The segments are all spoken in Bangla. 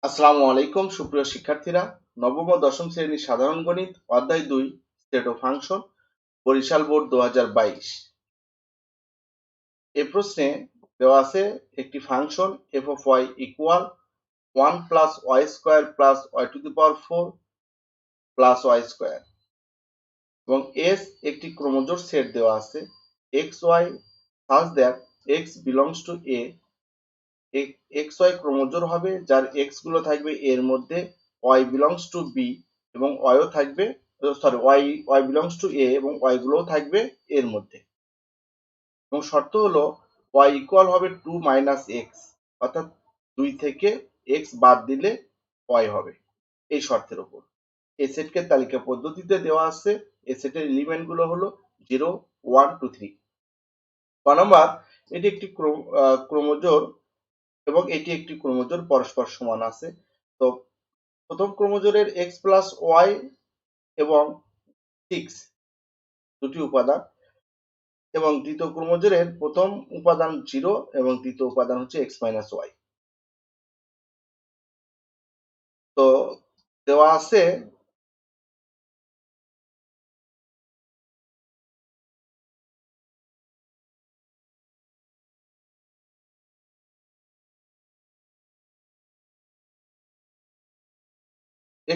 আসসালামু আলাইকুম সুপ্রিয় শিক্ষার্থীরা, নবম ও দশম শ্রেণীর সাধারণ গণিত অধ্যায় 2 set of function Barishal board 2022। এই প্রশ্নে দেওয়া আছে একটি function f of y equal 1 plus y square plus y to the power 4 plus y square এবং s একটি ক্রমজোড় সেট দেওয়া আছে xy such that x belongs to a xy ক্রমজোড় হবে যার x গুলো থাকবে এর মধ্যে, y belongs to b এবং y ও থাকবে, y belongs to a এবং y গুলোও থাকবে এর মধ্যে। এবং শর্ত হলো y ইকুয়াল হবে 2 মাইনাস x, অর্থাৎ 2 থেকে x বাদ দিলে y হবে এই শর্তের উপর। এই সেটকে তালিকা পদ্ধতিতে দেওয়া আছে। এই সেটের এলিমেন্ট গুলো হলো 0 1 2 3। ক নম্বর, এটি একটি ক্রমজোড় এবং এটি একটি ক্রমজোড় পরস্পর সমান আছে। তো প্রথম ক্রমজোড়ের x প্লাস y এবং 6 দুটি উপাদান এবং দ্বিতীয় ক্রমজোড়ের প্রথম উপাদান 0 এবং দ্বিতীয় উপাদান হচ্ছে x মাইনাস y। তো দেওয়া আছে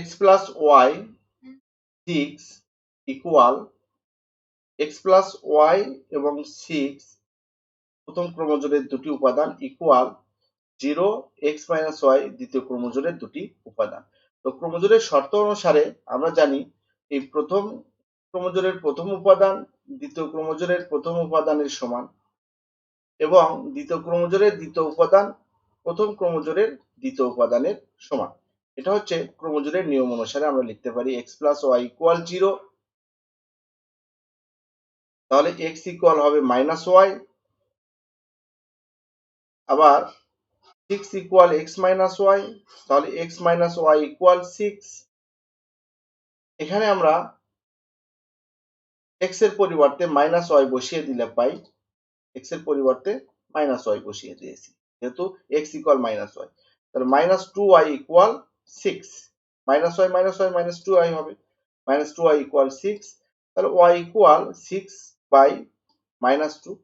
x plus y 6 equal x plus y এবং 6 প্রথম ক্রমজোড়ের দুটি উপাদান ইকুয়াল 0 x মাইনাস y দ্বিতীয় ক্রমজোড়ের দুটি উপাদান। তো ক্রমজোড়ের শর্ত অনুসারে আমরা জানি এই প্রথম ক্রমজোড়ের প্রথম উপাদান দ্বিতীয় ক্রমজোড়ের প্রথম উপাদানের সমান এবং দ্বিতীয় ক্রমজোড়ের দ্বিতীয় উপাদান প্রথম ক্রমজোড়ের দ্বিতীয় উপাদানের সমান। এটা হচ্ছে ক্রমজোড়ের নিয়ম অনুসারে আমরা লিখতে পারি x প্লাস y ইকুয়াল 0, তাহলে x ইকুয়াল হবে মাইনাস y, আবার 6 ইকুয়াল x মাইনাস y, তাহলে x মাইনাস y ইকুয়াল 6। এখানে আমরা x এর পরিবর্তে মাইনাস y বসিয়ে দিলে পাই, x এর পরিবর্তে মাইনাস y বসিয়ে দিয়েছি যেহেতু x ইকুয়াল মাইনাস y, তাহলে minus 2y equal 6, minus y minus 2y হবে, মাইনাস 2y ইকুয়াল 6, তাহলে y ইকুয়াল 6 বাই মাইনাস 2,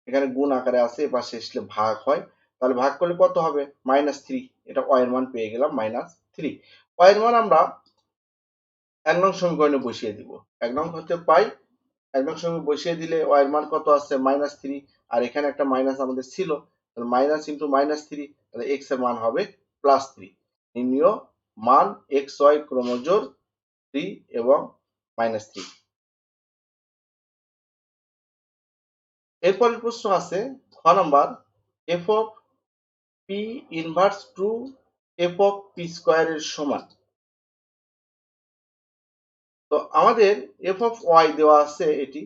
এখানে গুণ আকারে আছে, এপাশে আসলে ভাগ হয়, তাহলে ভাগ করলে কত হবে মাইনাস 3, এটা y এর মান পেয়ে গেলাম মাইনাস 3। y এর মান আমরা 1 নং সমীকরণে বসিয়ে দিব। 1 নং হতে পাই, 1 নং সমীকরণে বসিয়ে দিলে y এর মান কত আসছে মাইনাস 3, আর এখানে একটা মাইনাস আমাদের ছিল, তাহলে মাইনাস ইন্টু মাইনাস 3, তাহলে x এর মান হবে প্লাস 3। নির্ণীয় মান xy ক্রমজোড় 3 এবং মাইনাস 3। এরপরের প্রশ্ন আছে খ number, f of p inverse 2 f of p square এর সমান। তো আমাদের f of y দেওয়া আছে, এটি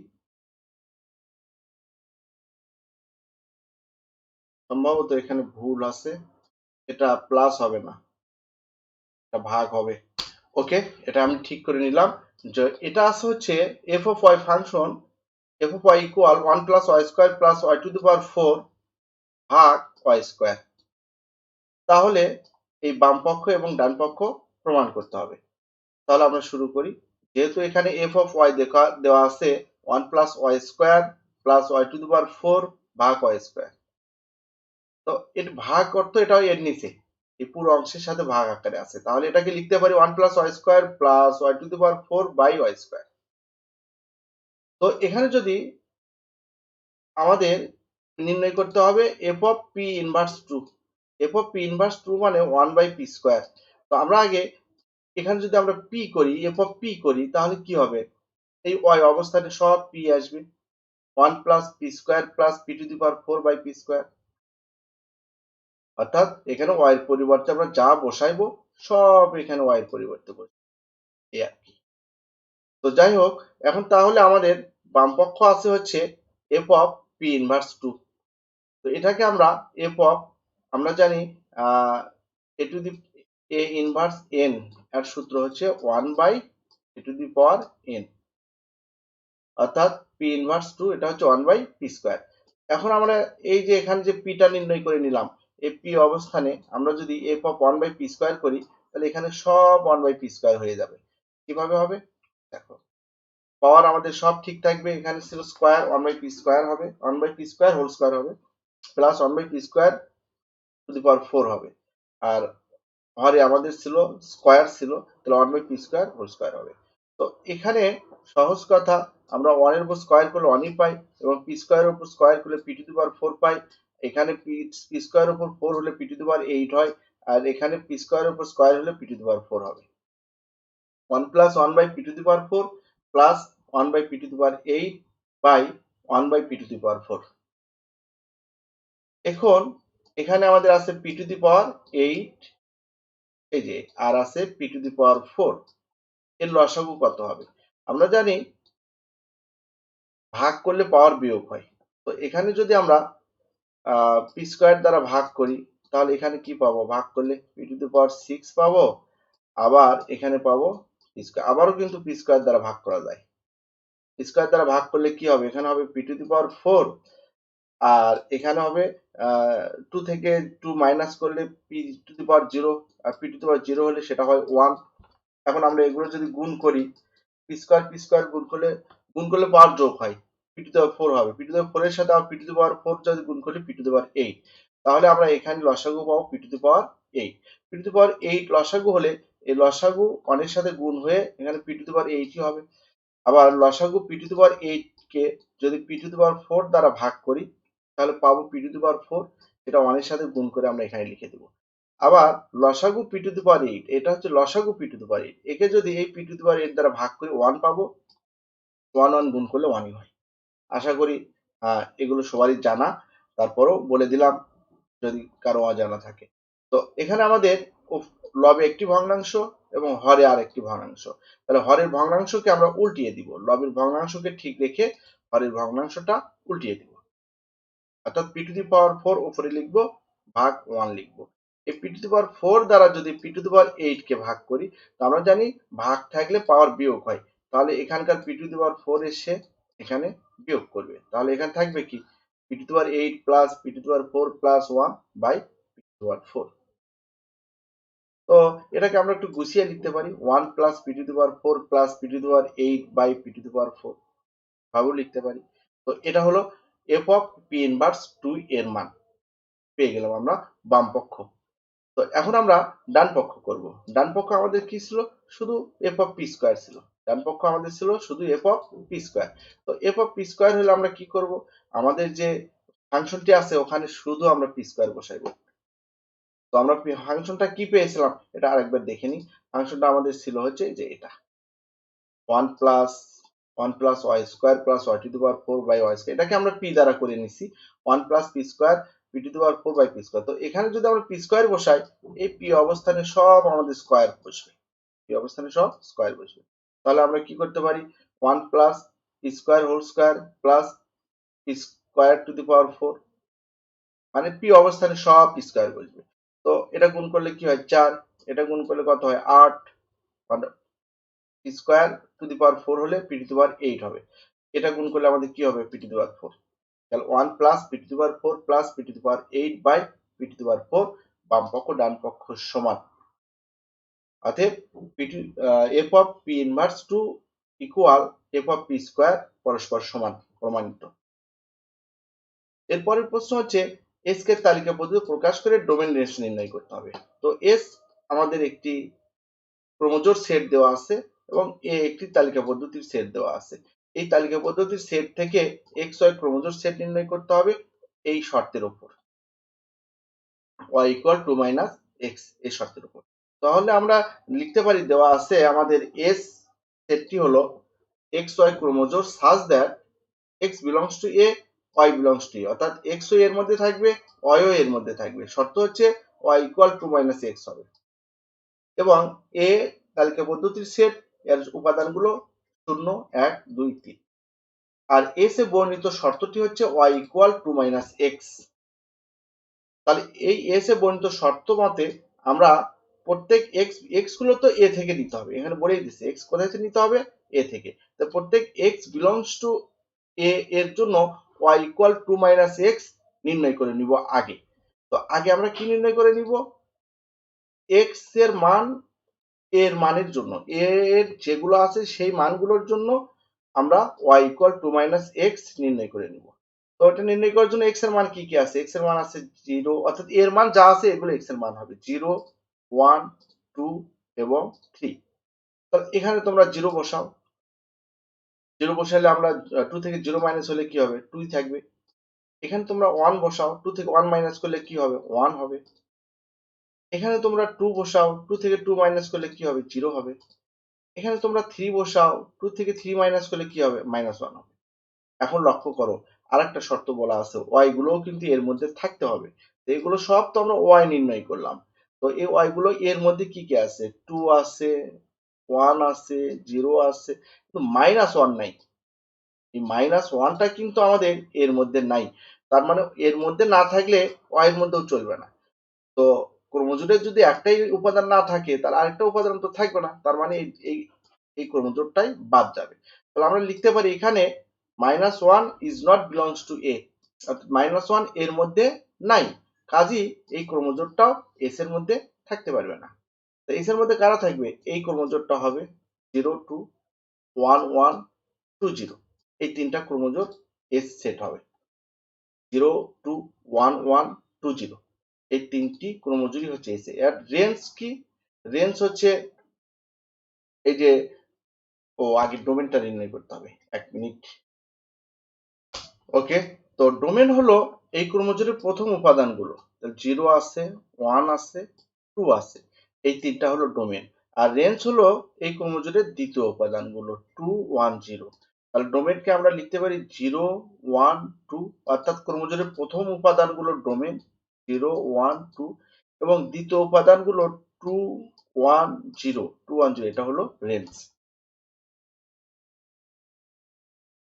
সম্ভবত এখানে ভুল আছে, এটা প্লাস হবে না, এটা ভাগ হবে। ওকে, এটা আমি ঠিক করে নিলাম যে এটা আছে হচ্ছে f of y function f of y equal 1 plus y square plus y to the power 4 ভাগ y স্কয়ার। তাহলে এই বাম পক্ষ এবং ডান পক্ষ প্রমাণ করতে হবে। তাহলে আমরা শুরু করি। যেহেতু এখানে f of y দেওয়া আছে 1 plus y square plus y to the power 4 ভাগ y স্কয়ার, তো এর ভাগ অর্থ এটাও এর নিচে এই পুরো অংশের সাথে ভাগ আকারে আছে, তাহলে এটাকে লিখতে পারি 1 plus y square plus y to the power 4 by y square. তো এখানে যদি আমাদের নির্ণয় করতে হবে f of p inverse 2, f of p inverse 2 মানে 1 বাই p স্কয়ার। তো আমরা আগে এখানে যদি আমরা p করি, f of p করি, তাহলে কি হবে, এই y অবস্থানে সব p আসবে, 1 plus p square plus p to the power 4 by p square, অর্থাৎ এখানে y এর পরিবর্তে আমরা যা বসাইবো সব এখানে y এর পরিবর্তে বসবে, এই আর কি। তো যাই হোক, এখন তাহলে আমাদের বাম পক্ষ আছে হচ্ছে f of p ইনভার্স 2। তো এটাকে আমরা f of, আমরা জানি a to the a inverse n এর সূত্র হচ্ছে 1 by a to the power n, অর্থাৎ p ইনভার্স 2 এটা হচ্ছে 1 বাই p স্কয়ার। এখন আমরা এই যে এখানে যে p টা নির্ণয় করে নিলাম, এই পি অবস্থানে আমরা যদি এফ অফ 1/p² করি তাহলে এখানে সব 1/p² হয়ে যাবে। কিভাবে হবে দেখো, পাওয়ার আমাদের সব ঠিক থাকবে, এখানে ছিল স্কয়ার 1/p² হবে, 1/p² হোল স্কয়ার হবে, plus 1/p² two the power 4 হবে, আর হরে আমাদের ছিল স্কয়ার ছিল, তাহলে 1/p² হোল স্কয়ার হবে। তো এখানে সহজ কথা, আমরা 1 এর উপর স্কয়ার করলে 1 ই পাই, এবং p² এর উপর স্কয়ার করলে p টু দি পাওয়ার 4 পাই। এখানে p² এর উপর 4 হলে p টু দি পাওয়ার 8 হয়, আর এখানে p² এর উপর স্কয়ার হলে p টু দি পাওয়ার 4 হবে। 1 plus 1/p to the power 4 plus 1/p to the power 8 by 1/p to the power 4। এখন এখানে আমাদের আছে p টু দি পাওয়ার 8, এই যে, আর আছে p টু দি পাওয়ার 4। এর লসাগু কত হবে? আমরা জানি ভাগ করলে পাওয়ার বিয়োগ হয়। তো এখানে যদি আমরা p² দ্বারা ভাগ করি তাহলে এখানে কি পাবো? ভাগ করলে p টু দি পাওয়ার 6 পাবো, আবার এখানে পাবো p², আবারও কিন্তু p² দ্বারা ভাগ করা যায়। p² দ্বারা ভাগ করলে কি হবে? এখানে হবে p টু দি পাওয়ার 4, আর এখানে হবে 2 থেকে 2 মাইনাস করলে p টু দি পাওয়ার 0, আর p টু দি পাওয়ার 0 হলে সেটা হয় 1। এখন আমরা এগুলো যদি গুণ করি, p² গুণ করলে পাওয়ার যোগ হয়, p টু দি পাওয়ার 4 হবে, p টু দি পাওয়ার 4 এর সাথে আবার p টু দি পাওয়ার 4 যদি গুণ করি p টু দি পাওয়ার 8, তাহলে আমরা এখানে লসাগু পাবো p to the power 8। p to the power 8 লসাগু হলে এই লসাগু 1 এর সাথে গুণ হয়ে এখানে p টু দি পাওয়ার 8 ই হবে। আবার লসাগু p টু দি পাওয়ার 8 কে যদি p টু দি পাওয়ার 4 দ্বারা ভাগ করি তাহলে পাবো p টু দি পাওয়ার 4, এটা 1 এর সাথে গুণ করে আমরা এখানে লিখে দেব। আবার লসাগু p টু দি পাওয়ার 8, এটা হচ্ছে লসাগু p টু দি পাওয়ার 8, একে যদি এই p টু দি পাওয়ার 8 দ্বারা ভাগ করি 1 পাবো, 1 1 গুণ করলে 1 ই হয়। আশা করি এগুলো সবারই জানা, তারপরেও বলে দিলাম যদি কারো অজানা থাকে। তো এখানে আমাদের লবে একটি ভগ্নাংশ এবং হরে আর একটি ভগ্নাংশ, তাহলে হরের ভগ্নাংশকে আমরা উল্টিয়ে দিব, লবের ভগ্নাংশকে ঠিক রেখে হরের ভগ্নাংশটা উল্টিয়ে দিব, অর্থাৎ p টু দি পাওয়ার 4 উপরে লিখবো, ভাগ 1 লিখবো। এই p টু দি পাওয়ার 4 দ্বারা যদি p টু দি পাওয়ার 8 কে ভাগ করি, তো আমরা জানি ভাগ থাকলে পাওয়ার বিয়োগ হয়, তাহলে এখানকার p টু দি পাওয়ার 4 এসে এখানে বিয়োগ করবে, তাহলে এখানে থাকবে কি p to the power 8 plus p to the power 4 plus 1 by p to the power 4। তো এটাকে আমরা একটু গুছিয়ে লিখতে পারি, 1 plus p to the power 4 plus p to the power 8 by p to the power 4 ভাবেও লিখতে পারি। তো এটা হলো f অফ p ইনভার্স 2 এর মান পেয়ে গেলাম আমরা বাম পক্ষ। তো এখন আমরা ডান পক্ষ করব। ডান পক্ষ আমাদের কি ছিল? শুধু f অফ p² ছিল। ডান পক্ষ আমাদের ছিল শুধু f অফ p²। তো f অফ p² হলে আমরা কি করব? আমাদের যে ফাংশনটি আছে ওখানে শুধু আমরা p² বসাইব। তো আমরা ফাংশনটা কি পেয়েছিলাম এটা আরেকবার দেখে নিই। ফাংশনটা আমাদের ছিল হচ্ছে যে এটা 1 plus y² plus y to the power 4 by y², এটাকে আমরা p দ্বারা করে নিছি, 1 plus p² p to the power 4 by p²। তো এখানে যদি আমরা p² বসাই, এই p অবস্থানে সব আমাদের স্কয়ার বসবে, p অবস্থানে সব স্কয়ার বসবে। তাহলে আমরা কি করতে পারি, 1 plus p² whole square plus p² to the power 4, মানে p অবস্থানে সব স্কয়ার বসবে। তো এটা গুণ করলে কি হয় 4, এটা গুণ করলে কত হয় 8, মানে p² টু দি পাওয়ার 4 হলে p টু দি পাওয়ার 8 হবে, এটা গুণ করলে আমাদের কি হবে p টু দি পাওয়ার 4। তাহলে 1 plus p to the power 4 plus p to the power 8 by p to the power 4, বাম পক্ষ ডান পক্ষ সমান। অতএব f of p inverse 2 equal f of p² পরস্পর সমান, প্রমাণিত। এরপরের প্রশ্ন হচ্ছে s কে তালিকা পদ্ধতিতে প্রকাশ করে ডোমেন রেঞ্জ নির্ণয় করতে হবে। তো s আমাদের একটি ক্রমজোড় সেট দেওয়া আছে এবং a একটি তালিকা পদ্ধতির সেট দেওয়া আছে। এই তালিকা পদ্ধতির সেট থেকে xy ক্রমজোড় সেট নির্ণয় করতে হবে এই শর্তের উপর, y ইকুয়াল 2 মাইনাস x এই শর্তের উপর। তাহলে আমরা লিখতে পারি, দেওয়া আছে আমাদের s সেটটি হলো xy ক্রমজোড় such that x belongs to a, y belongs to a, অর্থাৎ x ও এর মধ্যে থাকবে, y ও এর মধ্যে থাকবে, শর্ত হচ্ছে y ইকুয়াল 2 মাইনাস x হবে, এবং a তালিকা পদ্ধতির সেট, এর উপাদানগুলো 0 1 2 3, আর s এ বর্ণিত শর্তটি হচ্ছে y ইকুয়াল 2 মাইনাস x। তাহলে এই s এ বর্ণিত শর্ত মতে আমরা প্রত্যেক x গুলো তো a থেকে নিতে হবে, এখানে বলেই দিচ্ছে x কোথায় থেকে নিতে হবে, a থেকে। তো প্রত্যেক x বিলংস টু a এর জন্য y ইকুয়াল 2 মাইনাস x নির্ণয় করে নিব আগে। তো আগে আমরা কি নির্ণয় করে নিব, এক্স এর মান এর মানের জন্য, এর যেগুলো আছে সেই মানগুলোর জন্য আমরা y equal to minus x নির্ণয় করে নিব। তো এটা নির্ণয় করার জন্য এক্স এর মান কি কি আছে, এক্স এর মান আছে 0, অর্থাৎ এর মান যা আছে এগুলো এক্স এর মান হবে 0, 1, 2 এবং 3। তাহলে এখানে তোমরা 0 বসাও, 0 বসালে আমরা 2 থেকে 0 মাইনাস হলে কি হবে, 2 থাকবে। এখানে তোমরা 1 বসাও, 2 থেকে 1 মাইনাস করলে কি হবে, 1 হবে। এখানে তোমরা 2 বসাও, 2 থেকে 2 মাইনাস করলে কি হবে, 0 হবে। এখানে তোমরা 3 বসাও, 2 থেকে 3 মাইনাস করলে কি হবে, -1 হবে। এখন লক্ষ্য করো, আরেকটা শর্ত বলা আছে, ওয়াই গুলোও কিন্তু এর মধ্যে থাকতে হবে। তো এগুলো সব তো আমরা ওয়াই নির্ণয় করলাম। তো এই ওয়াই গুলো এর মধ্যে কি কি আছে, 2 আছে, 1 আছে, 0 আছে, কিন্তু -1 নাই। এই -1টা কিন্তু আমাদের এর মধ্যে নাই। তার মানে এর মধ্যে না থাকলে ওয়াই এর মধ্যেও চলবে না। তো ক্রোমোজোমের যদি একটাই উপাদান না থাকে তাহলে আরেকটা উপাদান তো থাকবে না, তার মানে এই এই ক্রোমোজোমটাই বাদ যাবে। তাহলে আমরা লিখতে পারি এখানে -1 ইজ নট বিলংস টু এ, অর্থাৎ -1 এর মধ্যে নাই, কাজেই এই ক্রোমোজোমটাও এস এর মধ্যে থাকতে পারবে না। তো এস এর মধ্যে কারা থাকবে, এই ক্রোমোজোমটা হবে 0, 2, 1, 1, 2, 0, এই তিনটা ক্রোমোজোম এস সেট হবে, 0, 2, 1, 1, 2, 0, এই তিনটি ক্রোমোজোমই হচ্ছে এস। এর রেঞ্জ কি, রেঞ্জ হচ্ছে এই যে, ও আগে ডোমেনটা নির্ণয় করতে হবে, 1 মিনিট। ওকে, তো ডোমেন হলো এই ক্রোমোজোমের প্রথম উপাদানগুলো, 0 আছে, 1 আছে, 2 আছে, এই তিনটা হলো ডোমেন। আর রেঞ্জ হলো এই ক্রোমোজোমের দ্বিতীয় উপাদানগুলো 2, 1, 0। তাহলে ডোমেনকে আমরা লিখতে পারি 0, 1, 2, অর্থাৎ ক্রোমোজোমের প্রথম উপাদানগুলো ডোমেন 0, 1, 2 এবং দ্বিতীয় উপাদানগুলো 2, 1, 0, 2, 1, 0, এটা হলো রেঞ্জ।